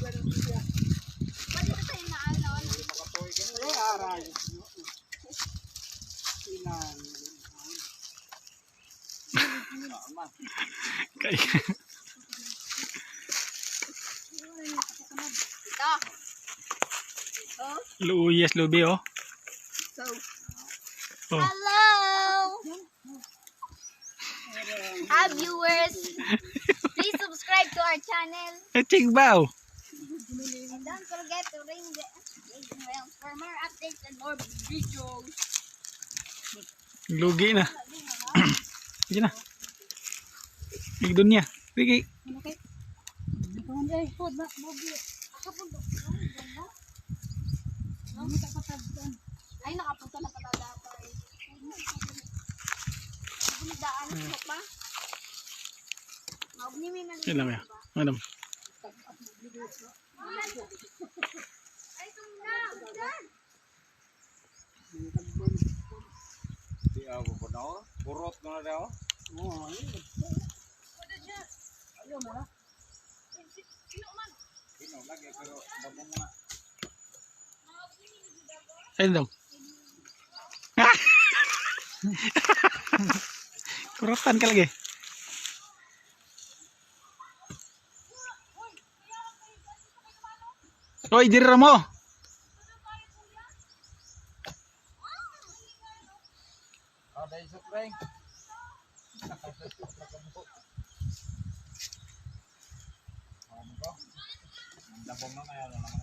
Pwede na tayo na ano. Ay, aral. Ilan. Kaya. Ito. Oh. Luyas, lubi, oh. So. Oh. Hello. Hi viewers. Please subscribe to our channel. Chigbaw. And don't forget to ring the bell for more updates and more videos. Lugi na. Sige na. Igdon niya. Sige. Ay, nakapunta na pala dapat. Daan mo pa? Maugni may mali. Ilan ya? Madam. Ay, tumna. Diyan. Di ako po na ako. Burot ko na daw. Oo. Ayaw mo na. Sino lagi pero babong mo na. Ayun daw. Kurutan ka lagi. Oy, diri ra mo. Ada isok ring. Dabong na kaya naman.